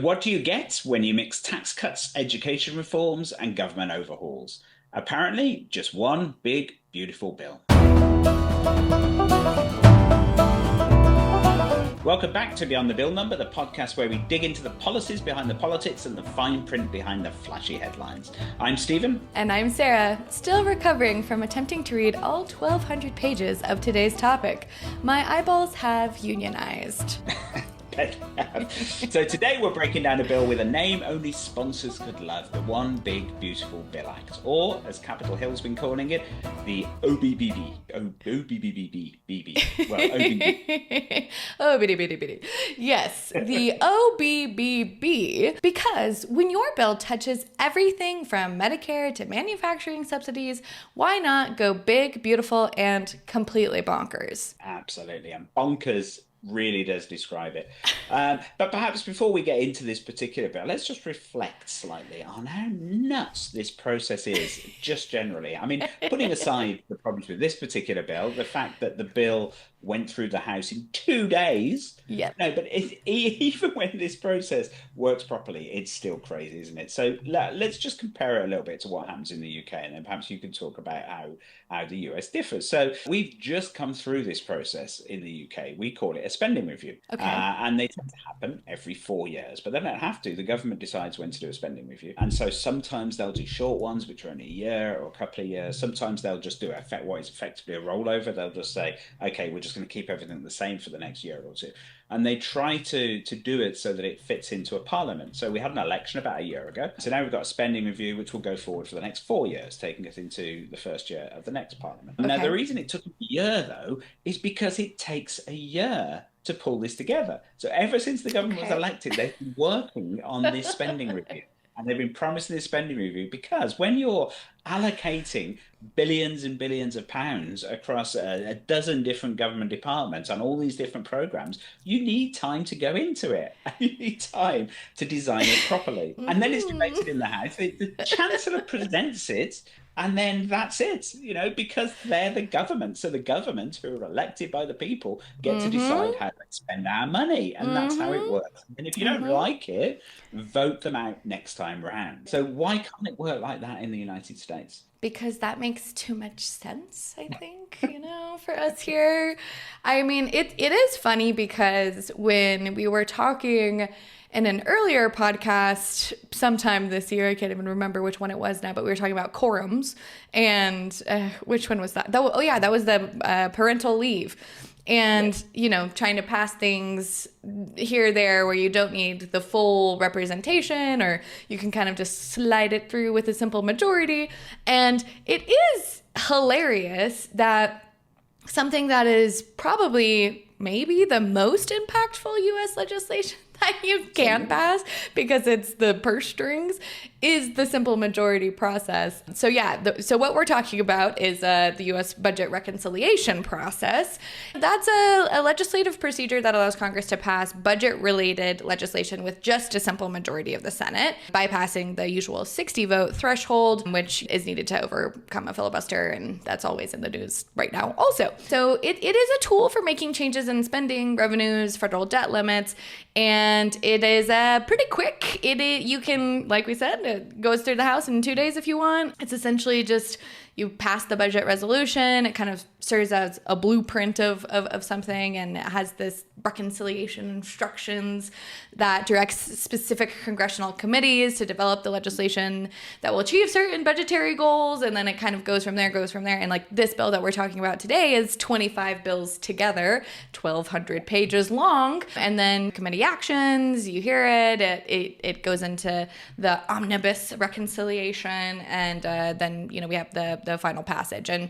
What do you get when you mix tax cuts, education reforms, and government overhauls? Apparently, just one big, beautiful bill. Welcome back to Beyond the Bill Number, the podcast where we dig into the policies behind the politics and the fine print behind the flashy headlines. I'm Stephen. And I'm Sarah, still recovering from attempting to read all 1,200 pages of today's topic. My eyeballs have unionized. So today we're breaking down a bill with a name only sponsors could love, the One Big Beautiful Bill Act, or as Capitol Hill's been calling it, the OBBB. OBBB. Well, OBBB. Oh, bitty, bitty, bitty. Yes, the OBBB, because when your bill touches everything from Medicare to manufacturing subsidies, why not go big, beautiful, and completely bonkers? Absolutely, and bonkers really does describe it. But perhaps before we get into this particular bill, let's just reflect slightly on how nuts this process is, just generally. I mean, putting aside the problems with this particular bill, the fact that the bill went through the House in 2 days. Yep. No, but even when this process works properly, it's still crazy, isn't it? So let's just compare it a little bit to what happens in the UK, and then perhaps you can talk about how the US differs. So we've just come through this process in the UK. We call it a spending review. Okay. And they tend to happen every 4 years, but they don't have to. The government decides when to do a spending review. And so sometimes they'll do short ones, which are only a year or a couple of years. Sometimes they'll just do what is effectively a rollover. They'll just say, okay, we're just going to keep everything the same for the next year or two. And they try to do it so that it fits into a parliament. So we had an election about a year ago. So now we've got a spending review, which will go forward for the next 4 years, taking us into the first year of the next parliament. Okay. Now, the reason it took a year, though, is because it takes a year to pull this together. So ever since the government was elected, they've been working on this spending review. And they've been promising this spending review because when you're allocating billions and billions of pounds across a dozen different government departments on all these different programs, you need time to go into it. You need time to design it properly. And then it's debated in the House. The Chancellor presents it, and then that's it, because they're the government. So the government, who are elected by the people, get to decide how they spend our money. And that's how it works. And if you don't like it, vote them out next time round. So why can't it work like that in the United States? Because that makes too much sense, I think, for us here. I mean, it is funny because when we were talking in an earlier podcast sometime this year, I can't even remember which one it was now, but we were talking about quorums, and which one was that? That was the parental leave. And, trying to pass things here, there, where you don't need the full representation, or you can kind of just slide it through with a simple majority. And it is hilarious that something that is probably maybe the most impactful U.S. legislation that you can pass, because it's the purse strings, is the simple majority process. So so what we're talking about is the U.S. budget reconciliation process. That's a legislative procedure that allows Congress to pass budget-related legislation with just a simple majority of the Senate, bypassing the usual 60-vote threshold, which is needed to overcome a filibuster, and that's always in the news right now also. So it is a tool for making changes in spending, revenues, federal debt limits, and it is pretty quick. You can, like we said, it goes through the House in 2 days if you want. It's essentially just you pass the budget resolution. It kind of serves as a blueprint of something, and it has this reconciliation instructions that directs specific congressional committees to develop the legislation that will achieve certain budgetary goals, and then it kind of goes from there. And like this bill that we're talking about today is 25 bills together, 1,200 pages long, and then committee actions, you hear it, it goes into the omnibus reconciliation, and then we have the final passage. And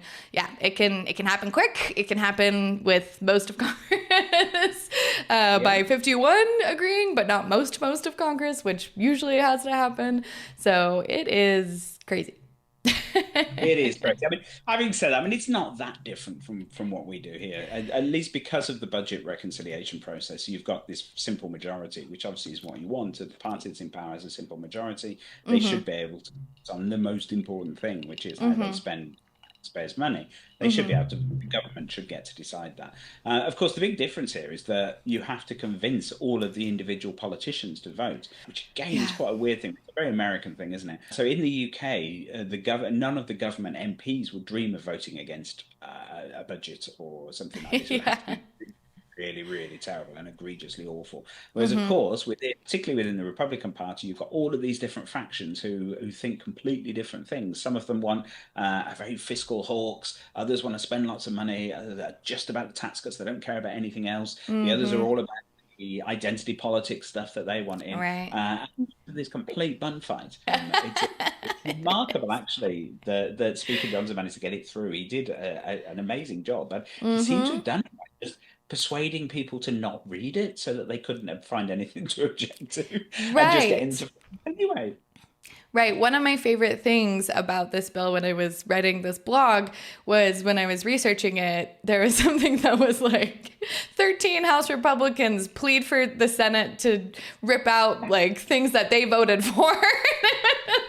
it can happen quick. It can happen with most of Congress by 51 agreeing, but not most of Congress, which usually has to happen. So it is crazy. It is crazy. I mean, having said that, it's not that different from what we do here, at least because of the budget reconciliation process. You've got this simple majority, which obviously is what you want. The party that's in power has a simple majority. They should be able to focus on the most important thing, which is how they spend taxpayers' money. They should be able to, the government should get to decide that. Of course, the big difference here is that you have to convince all of the individual politicians to vote, which again is Yeah. quite a weird thing. It's a very American thing, isn't it? So in the UK, none of the government MPs would dream of voting against a budget or something like this. It would have to Yeah. be really, really terrible and egregiously awful. Whereas, of course, particularly within the Republican Party, you've got all of these different factions who think completely different things. Some of them want are very fiscal hawks. Others want to spend lots of money. Others are just about the tax cuts. They don't care about anything else. The others are all about the identity politics stuff that they want in. Right. This complete bun fight. It's remarkable, actually, that Speaker Johnson managed to get it through. He did an amazing job, but he seems to have done it by just persuading people to not read it so that they couldn't find anything to object to and just get Right. into anyway. Right. One of my favorite things about this bill when I was writing this blog was when I was researching it, there was something that was like 13 House Republicans plead for the Senate to rip out like things that they voted for.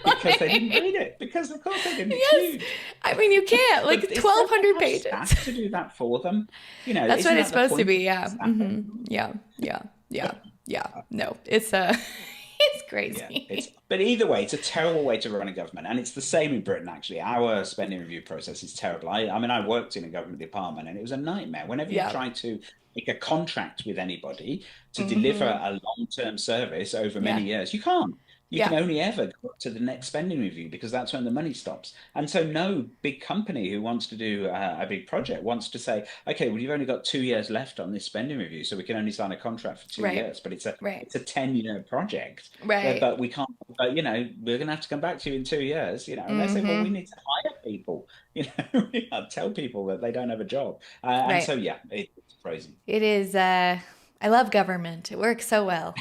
Because they didn't read it. Because of course they didn't. It's Yes. huge. I mean, you can't. Like But is 1,200 there pages. staff to do that for them? You know, That's isn't what it's that the supposed to point be. of Yeah. staffing? Yeah. Yeah. Yeah. Yeah. No, it's it's Yeah, crazy. but either way, it's a terrible way to run a government, and it's the same in Britain. Actually, our spending review process is terrible. I mean, I worked in a government department, and it was a nightmare. Whenever you Yeah. try to make a contract with anybody to deliver a long-term service over many Yeah. years, you can't. You can Yeah. only ever go up to the next spending review because that's when the money stops. And so, no big company who wants to do a big project wants to say, "Okay, well, you've only got 2 years left on this spending review, so we can only sign a contract for two Right. years." But Right. it's a 10-year project. Right. But we can't. But we're going to have to come back to you in 2 years. And they say, "Well, we need to hire people." We can't tell people that they don't have a job. And Right. so, yeah, it's crazy. It is I love government. It works so well.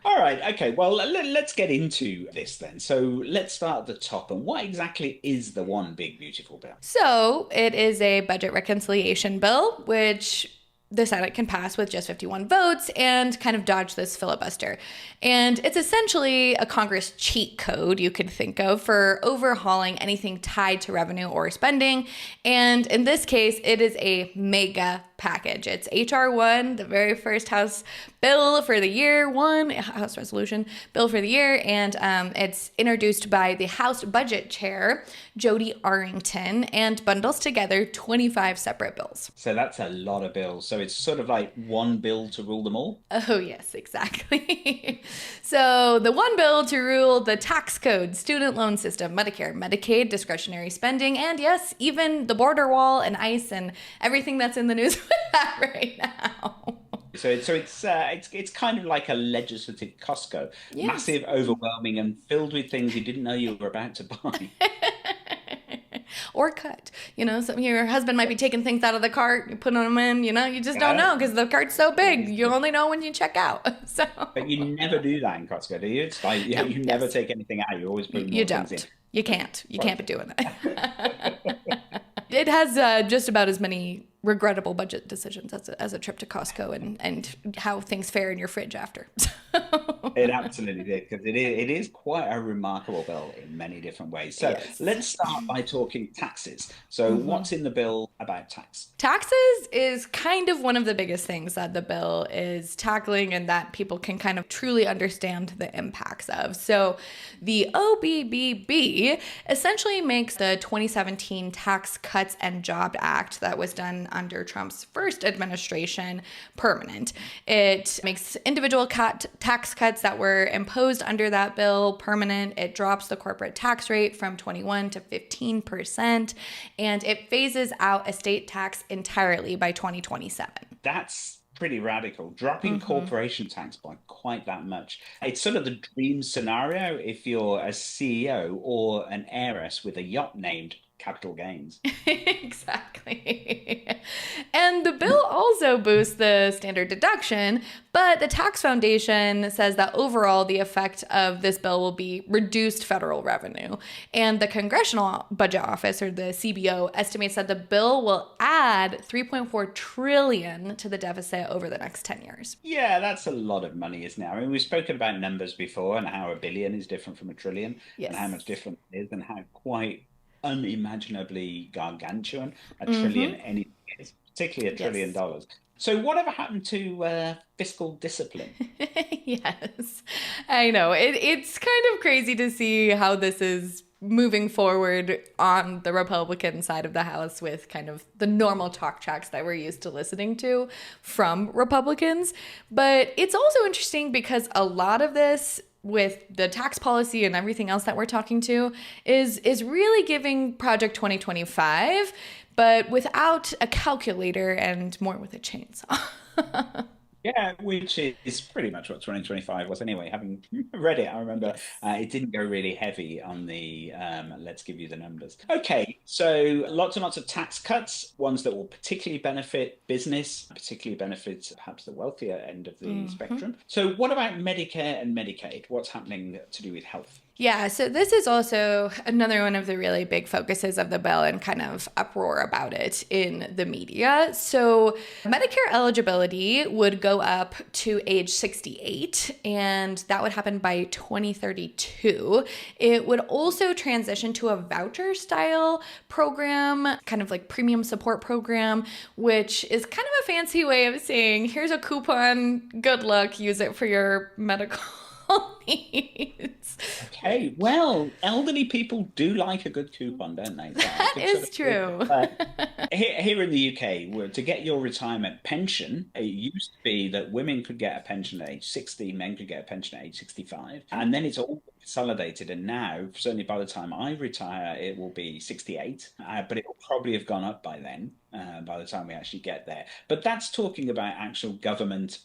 All right, okay. Well, let's get into this then. So let's start at the top. And what exactly is the One Big Beautiful Bill? So, it is a budget reconciliation bill which the Senate can pass with just 51 votes and kind of dodge this filibuster. And it's essentially a Congress cheat code you could think of for overhauling anything tied to revenue or spending. And in this case, it is a mega package. It's H.R. 1, the very first House bill for the year, House resolution bill for the year. And it's introduced by the House Budget Chair, Jody Arrington, and bundles together 25 separate bills. So that's a lot of bills. So it's sort of like one bill to rule them all. Oh, yes, exactly. So, the one bill to rule the tax code, student loan system, Medicare, Medicaid, discretionary spending, and yes, even the border wall and ICE and everything that's in the news with that right now. So it's kind of like a legislative Costco, Yes. massive, overwhelming, and filled with things you didn't know you were about to buy. Or cut. Your husband might be taking things out of the cart, you putting them in, you just don't know because the cart's so big. You only know when you check out. So But you never do that in Costco, do you? It's like No, you never yes. take anything out. You always put you more things in. don't. You can't. You can't be Right. doing that. It has just about as many regrettable budget decisions as a trip to Costco and how things fare in your fridge after. It absolutely did, because it is quite a remarkable bill in many different ways. So Yes. let's start by talking taxes. So what's in the bill about tax? Taxes is kind of one of the biggest things that the bill is tackling and that people can kind of truly understand the impacts of. So the OBBB essentially makes the 2017 Tax Cuts and Jobs Act that was done under Trump's first administration permanent. It makes individual tax cuts that were imposed under that bill permanent. It drops the corporate tax rate from 21 to 15%, and it phases out estate tax entirely by 2027. That's pretty radical, dropping corporation tax by quite that much. It's sort of the dream scenario if you're a CEO or an heiress with a yacht named capital gains. Exactly. And the bill also boosts the standard deduction, but the tax foundation says that overall the effect of this bill will be reduced federal revenue. And the Congressional Budget Office, or the CBO, estimates that the bill will add 3.4 trillion to the deficit over the next 10 years. Yeah, that's a lot of money, isn't it? I mean, we've spoken about numbers before and how a billion is different from a trillion and how Yes. much different it is and how quite unimaginably gargantuan a trillion Mm-hmm. anything is, particularly $1 trillion. Yes. So whatever happened to fiscal discipline? Yes, I know. It's kind of crazy to see how this is moving forward on the Republican side of the House with kind of the normal talk tracks that we're used to listening to from Republicans. But it's also interesting because a lot of this with the tax policy and everything else that we're talking to is really giving Project 2025, but without a calculator and more with a chainsaw. Yeah, which is pretty much what 2025 was anyway. Having read it, I remember Yes. it didn't go really heavy on the let's give you the numbers. Okay, so lots and lots of tax cuts, ones that will particularly benefit business, particularly benefit perhaps the wealthier end of the Mhm. spectrum. So what about Medicare and Medicaid? What's happening to do with health? Yeah, so this is also another one of the really big focuses of the bill and kind of uproar about it in the media. So, Medicare eligibility would go up to age 68, and that would happen by 2032. It would also transition to a voucher style program, kind of like premium support program, which is kind of a fancy way of saying, here's a coupon, good luck, use it for your medical needs. Okay, well, elderly people do like a good coupon, don't they? So I That could sort is of see true. here in the UK, to get your retirement pension, it used to be that women could get a pension at age 60, men could get a pension at age 65, and then it's all consolidated. And now, certainly by the time I retire, it will be 68, but it will probably have gone up by then, by the time we actually get there. But that's talking about actual government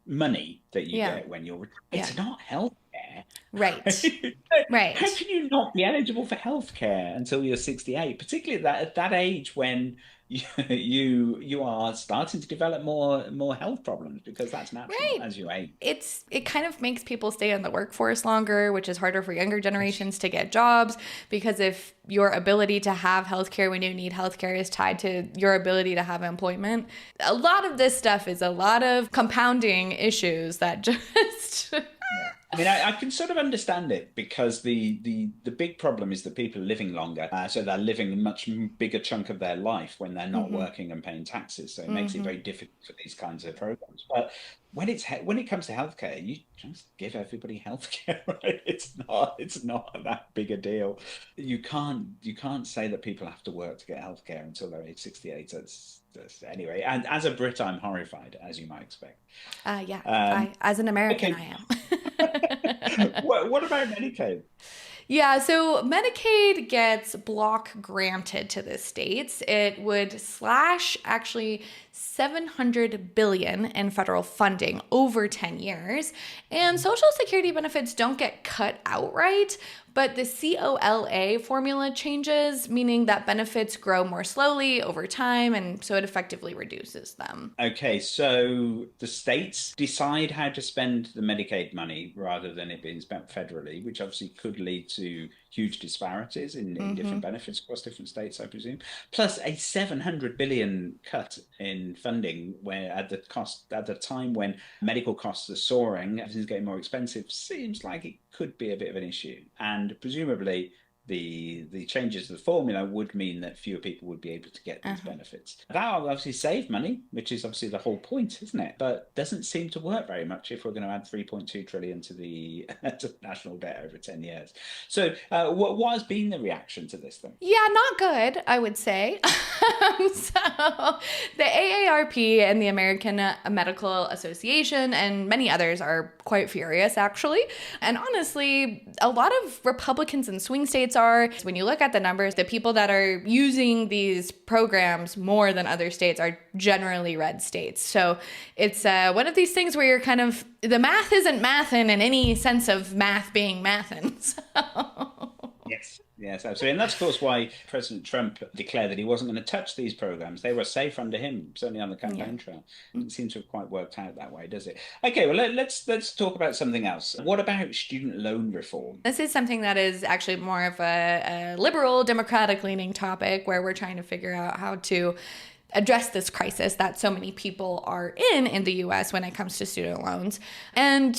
money that you Yeah. get when you're Yeah. it's not healthcare. Right. How Right. can you not be eligible for healthcare until you're 68, particularly at that age when you are starting to develop more health problems because that's natural Right. as you age. It kind of makes people stay in the workforce longer, which is harder for younger generations to get jobs because if your ability to have healthcare when you need healthcare is tied to your ability to have employment, a lot of this stuff is a lot of compounding issues that just Yeah. I mean, I can sort of understand it because the big problem is that people are living longer, so they're living a much bigger chunk of their life when they're not Mhm. working and paying taxes. So it makes it Mhm. very difficult for these kinds of programs. But when it comes to healthcare, you just give everybody healthcare, right? It's not that big a deal. You can't say that people have to work to get healthcare until they're age 68. That's anyway. And as a Brit, I'm horrified, as you might expect. Yeah, Um, I as an American okay. I am. What about Medicaid? Yeah, so Medicaid gets block granted to the states. It would slash actually 700 billion in federal funding over 10 years. And Social Security benefits don't get cut outright, but the COLA formula changes, meaning that benefits grow more slowly over time, and so it effectively reduces them. Okay, so the states decide how to spend the Medicaid money rather than it being spent federally, which obviously could lead to huge disparities in different Hmm. benefits across different states, I presume. Plus a 700 billion cut in funding where at the time when medical costs are soaring, everything's getting more expensive, seems like it could be a bit of an issue. And presumably the changes to the formula would mean that fewer people would be able to get these Uh-huh. benefits. That will obviously save money, which is obviously the whole point, isn't it? But doesn't seem to work very much if we're going to add 3.2 trillion to the to the national debt over 10 years. So, what has been the reaction to this thing? Yeah, not good, I would say. So, the AARP and the American Medical Association and many others are quite furious, actually. And honestly, a lot of Republicans in swing states are. When you look at the numbers, the people that are using these programs more than other states are generally red states. So, it's one of these things where you're kind of, the math isn't mathin' in any sense of math being mathin'. So. Yes. Yes, absolutely. And that's, of course, why President Trump declared that he wasn't going to touch these programs. They were safe under him, certainly on the Yeah. campaign trail. Doesn't seem to have quite worked out that way, does it? Okay, well, let's talk about something else. What about student loan reform? This is something that is actually more of a liberal, democratic leaning topic where we're trying to figure out how to address this crisis that so many people are in the US when it comes to student loans. And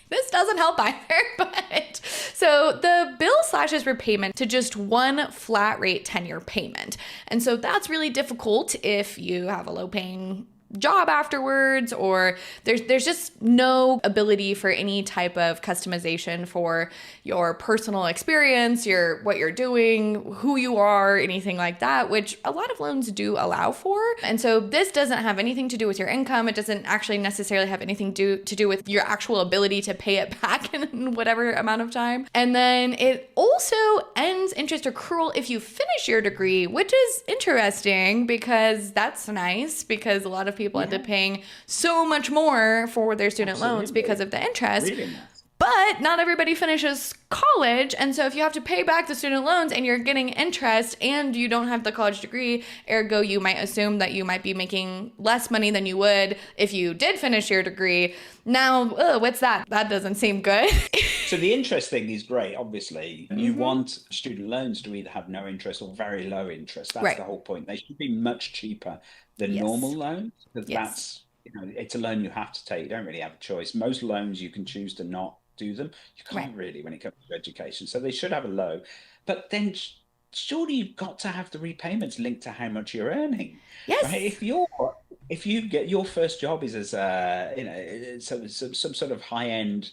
this doesn't help either, but so the bill slashes repayment to just one flat rate 10-year payment. And so that's really difficult if you have a low paying job afterwards, or there's just no ability for any type of customization for your personal experience, what you're doing, who you are, anything like that, which a lot of loans do allow for. And so this doesn't have anything to do with your income. It doesn't actually necessarily have anything to do with your actual ability to pay it back in whatever amount of time. And then it also ends interest accrual if you finish your degree, which is interesting because that's nice, because a lot of people end up paying so much more for their student loans because of the interest. Really nice. But not everybody finishes college. And so if you have to pay back the student loans and you're getting interest and you don't have the college degree, ergo, you might assume that you might be making less money than you would if you did finish your degree. Now, what's that? That doesn't seem good. So the interest thing is great, obviously. You want student loans to either have no interest or very low interest. That's Right. the whole point. They should be much cheaper than Yes. normal loans, because Yes. that's, it's a loan you have to take. You don't really have a choice. Most loans you can choose to not do them. You can't Right. really when it comes to education. So they should have a low. But then surely you've got to have the repayments linked to how much you're earning. Right? Yes. If you get your first job is as some sort of high end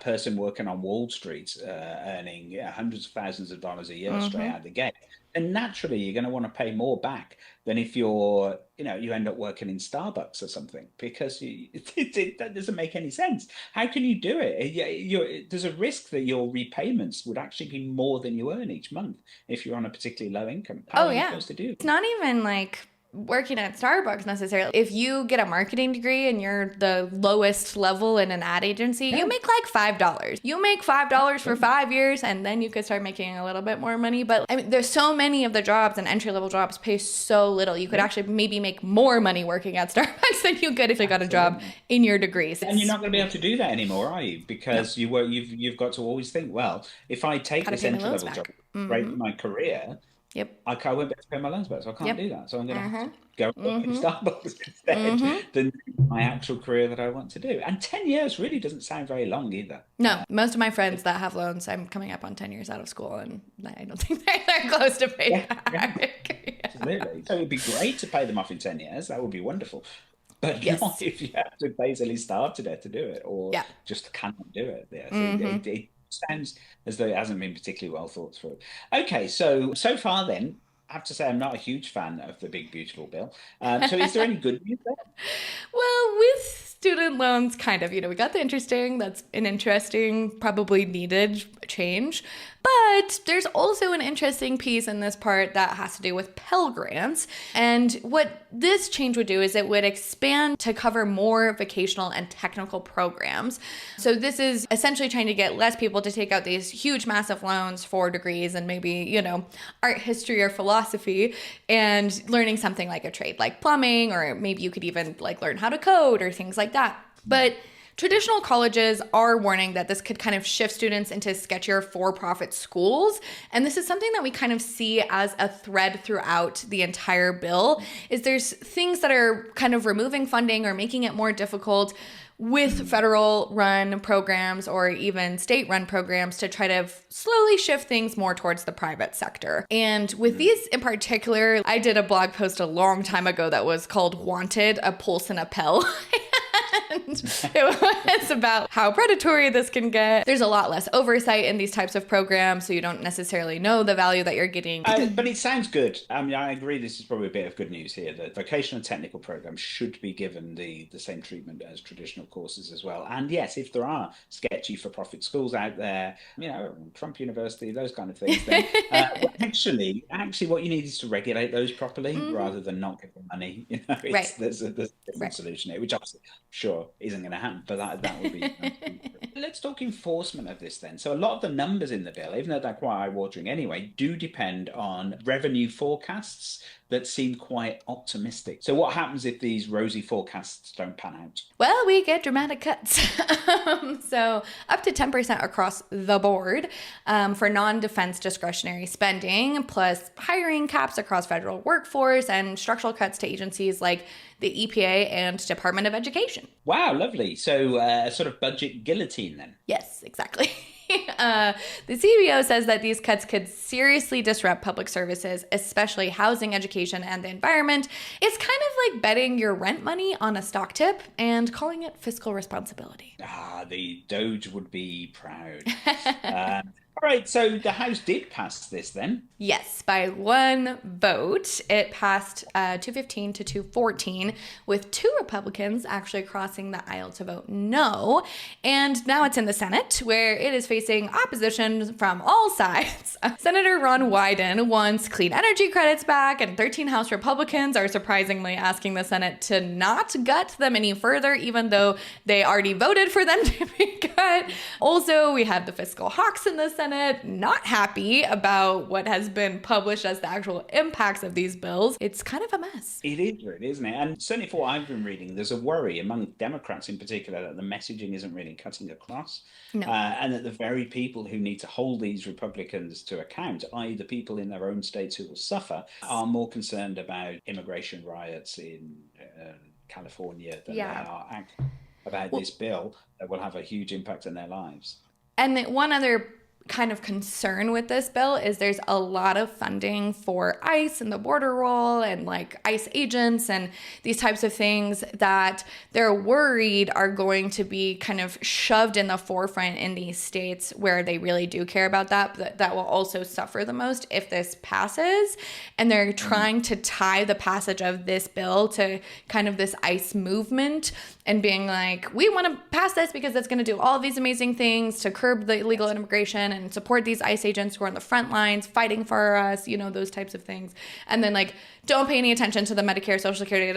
person working on Wall Street, earning hundreds of thousands of dollars a year straight out the gate, then naturally you're going to want to pay more back than if you end up working in Starbucks or something, because that doesn't make any sense. How can you do it? There's a risk that your repayments would actually be more than you earn each month if you're on a particularly low income. How Oh, are you yeah. supposed to do It's not even like working at Starbucks necessarily. If you get a marketing degree and you're the lowest level in an ad agency, you make like $5. You make $5 for 5 years, and then you could start making a little bit more money. But I mean, there's so many of the jobs, and entry level jobs pay so little. You could actually maybe make more money working at Starbucks than you could if you got a job in your degrees. And you're not going to be able to do that anymore, are you? Because you've got to always think, well, if I take Gotta this pay my entry loans level job, back. break my career, Yep. I won't be able to pay my loans back, so I can't Yep. do that. So I'm going to have to go and work in Starbucks instead than my actual career that I want to do. And 10 years really doesn't sound very long either. No, most of my friends that have loans, I'm coming up on 10 years out of school, and I don't think they're close to paying back. Absolutely. So it'd be great to pay them off in 10 years. That would be wonderful. But Yes. not if you have to basically starve to death to do it, or Yeah. just cannot do it. Yes, it sounds as though it hasn't been particularly well thought through. Okay, so far then, I have to say I'm not a huge fan of the Big Beautiful Bill. So is there any good news there? Well, with student loans, kind of, we got the interesting, that's an interesting, probably needed change. But there's also an interesting piece in this part that has to do with Pell Grants. And what this change would do is it would expand to cover more vocational and technical programs. So this is essentially trying to get less people to take out these huge, massive loans for degrees and maybe, art history or philosophy, and learning something like a trade like plumbing, or maybe you could even like learn how to code or things like that. But traditional colleges are warning that this could kind of shift students into sketchier for-profit schools. And this is something that we kind of see as a thread throughout the entire bill, is there's things that are kind of removing funding or making it more difficult with federal run programs or even state run programs to try to slowly shift things more towards the private sector. And with these in particular, I did a blog post a long time ago that was called Wanted, a Pulse and a Pell. And it was about how predatory this can get. There's a lot less oversight in these types of programs, so you don't necessarily know the value that you're getting. But it sounds good. I mean, I agree this is probably a bit of good news here, that vocational and technical programs should be given the same treatment as traditional courses as well. And yes, if there are sketchy for-profit schools out there, Trump University, those kind of things, then actually what you need is to regulate those properly rather than not give them money. Right. There's a different solution here, which obviously sure isn't going to happen, but that would be. Let's talk enforcement of this then. So a lot of the numbers in the bill, even though they're quite eye-watering anyway, do depend on revenue forecasts that seem quite optimistic. So what happens if these rosy forecasts don't pan out? Well, we get dramatic cuts. So up to 10% across the board for non-defense discretionary spending, plus hiring caps across federal workforce and structural cuts to agencies like the EPA and Department of Education. Wow, lovely. So a sort of budget guillotine then. Yes, exactly. The CBO says that these cuts could seriously disrupt public services, especially housing, education, and the environment. It's kind of like betting your rent money on a stock tip and calling it fiscal responsibility. The Doge would be proud. All right, so the House did pass this then. Yes, by one vote. It passed 215 to 214, with 2 Republicans actually crossing the aisle to vote no. And now it's in the Senate, where it is facing opposition from all sides. Senator Ron Wyden wants clean energy credits back, and 13 House Republicans are surprisingly asking the Senate to not gut them any further, even though they already voted for them to be cut. Also, we have the fiscal hawks in the Senate not happy about what has been published as the actual impacts of these bills. It's kind of a mess. It is really, isn't it? And certainly for what I've been reading, there's a worry among Democrats in particular that the messaging isn't really cutting across. No. And that the very people who need to hold these Republicans to account, i.e. the people in their own states who will suffer, are more concerned about immigration riots in California than they are about this bill that will have a huge impact on their lives. And one other kind of concern with this bill is there's a lot of funding for ICE and the border roll and like ICE agents and these types of things that they're worried are going to be kind of shoved in the forefront in these states where they really do care about that will also suffer the most if this passes. And they're trying to tie the passage of this bill to kind of this ICE movement and being like, we want to pass this because it's going to do all of these amazing things to curb the illegal immigration and support these ICE agents who are on the front lines fighting for us, those types of things. And then like, don't pay any attention to the Medicare, Social Security,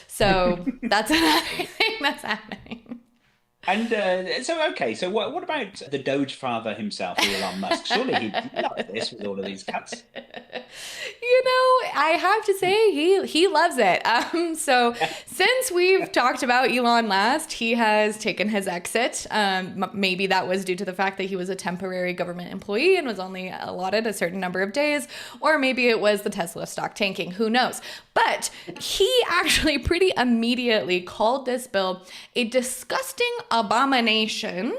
So that's another thing that's happening. And so what about the Doge father himself, Elon Musk? Surely he'd love this with all of these cuts. I have to say he loves it. So since we've talked about Elon last, he has taken his exit. Maybe that was due to the fact that he was a temporary government employee and was only allotted a certain number of days, or maybe it was the Tesla stock tanking. Who knows? But he actually pretty immediately called this bill a disgusting abomination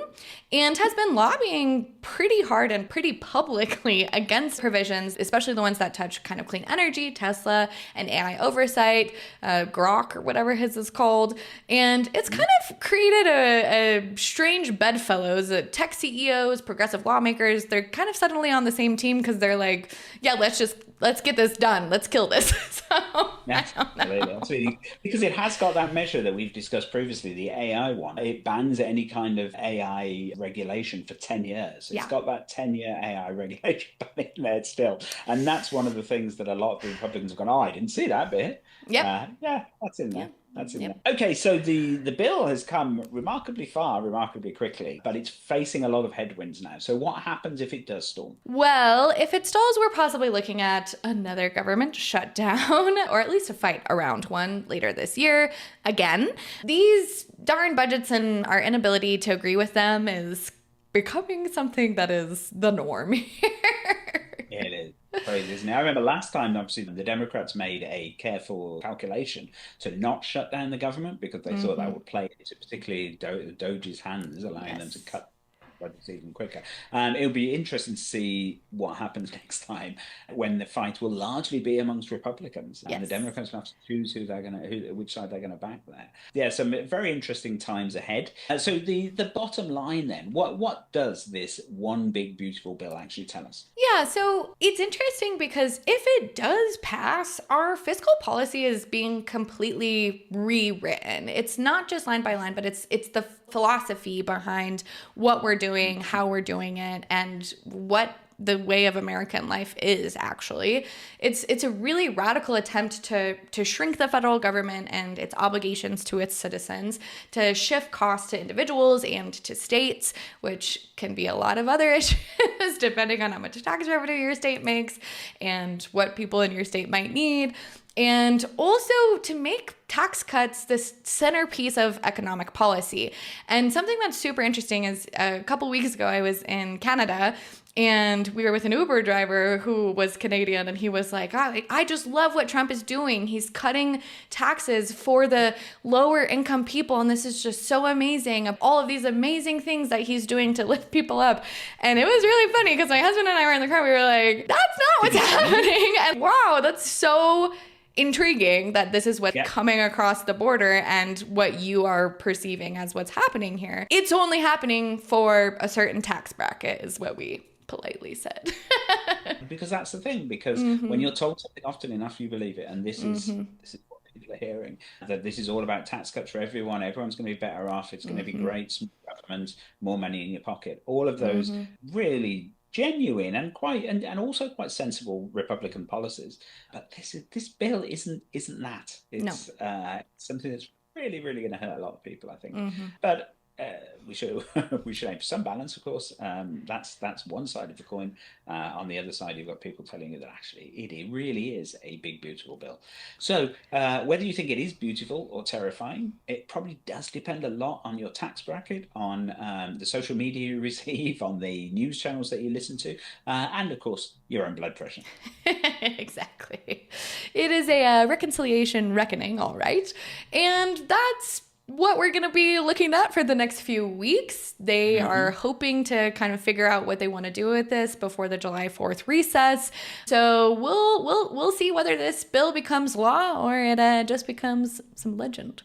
and has been lobbying pretty hard and pretty publicly against provisions, especially the ones that touch kind of clean energy, Tesla, and AI oversight, Grok, or whatever his is called. And it's kind of created a strange bedfellows. Tech CEOs, progressive lawmakers, they're kind of suddenly on the same team because they're like, yeah, let's get this done. Let's kill this. Absolutely. Because it has got that measure that we've discussed previously, the AI one. It bans any kind of AI regulation for 10 years. It's got that 10-year AI regulation in there still. And that's one of the things that a lot of the Republicans have gone, I didn't see that bit. Yeah, that's in there. That's in there. Okay, so the bill has come remarkably far, remarkably quickly, but it's facing a lot of headwinds now. So what happens if it does stall? Well, if it stalls, we're possibly looking at another government shutdown, or at least a fight around one later this year. Again, these darn budgets and our inability to agree with them is becoming something that is the norm here. Yeah, it is. Crazy, isn't it? I remember last time, obviously, the Democrats made a careful calculation to not shut down the government because they thought that would play into particularly Doge's hands, allowing them to cut budgets even quicker. And it'll be interesting to see what happens next time when the fight will largely be amongst Republicans. And the Democrats will have to choose which side they're going to back there. Yeah, some very interesting times ahead. So the bottom line then, what does this one big beautiful bill actually tell us? Yeah, so it's interesting because if it does pass, our fiscal policy is being completely rewritten. It's not just line by line, but it's the philosophy behind what we're doing, how we're doing it, and what the way of American life is, actually. It's a really radical attempt to shrink the federal government and its obligations to its citizens, to shift costs to individuals and to states, which can be a lot of other issues depending on how much tax revenue your state makes and what people in your state might need. And also to make tax cuts this centerpiece of economic policy. And something that's super interesting is a couple weeks ago, I was in Canada and we were with an Uber driver who was Canadian, and he was like, I just love what Trump is doing. He's cutting taxes for the lower income people, and this is just so amazing. Of all of these amazing things that he's doing to lift people up. And it was really funny because my husband and I were in the car. We were like, that's not what's happening. And wow, that's so intriguing that this is what's coming across the border and what you are perceiving as what's happening here. It's only happening for a certain tax bracket is what we politely said. Because that's the thing, because when you're told something often enough, you believe it. And this is what people are hearing, that this is all about tax cuts for everyone. Everyone's going to be better off. It's going to be great. Small government, more money in your pocket. All of those really genuine and and also quite sensible Republican policies, but this bill isn't that. It's something that's really going to hurt a lot of people, I think. But we should aim for some balance, of course. That's one side of the coin. On the other side, you've got people telling you that actually it really is a big, beautiful bill. So whether you think it is beautiful or terrifying, it probably does depend a lot on your tax bracket, on the social media you receive, on the news channels that you listen to, and of course your own blood pressure. Exactly. It is a reconciliation reckoning, all right, and that's what we're going to be looking at for the next few weeks. They are hoping to kind of figure out what they want to do with this before the July 4th recess. So we'll see whether this bill becomes law or it just becomes some legend.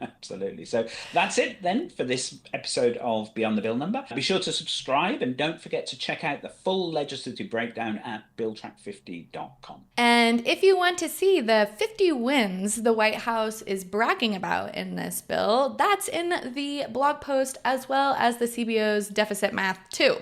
Absolutely. So that's it then for this episode of Beyond the Bill Number. Be sure to subscribe and don't forget to check out the full legislative breakdown at BillTrack50.com. And if you want to see the 50 wins the White House is bragging about in this bill, that's in the blog post as well as the CBO's deficit math too.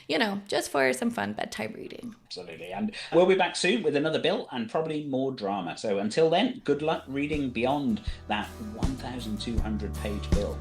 You know, just for some fun bedtime reading. Absolutely. And we'll be back soon with another bill and probably more drama. So until then, good luck reading beyond that 1,200 page bill.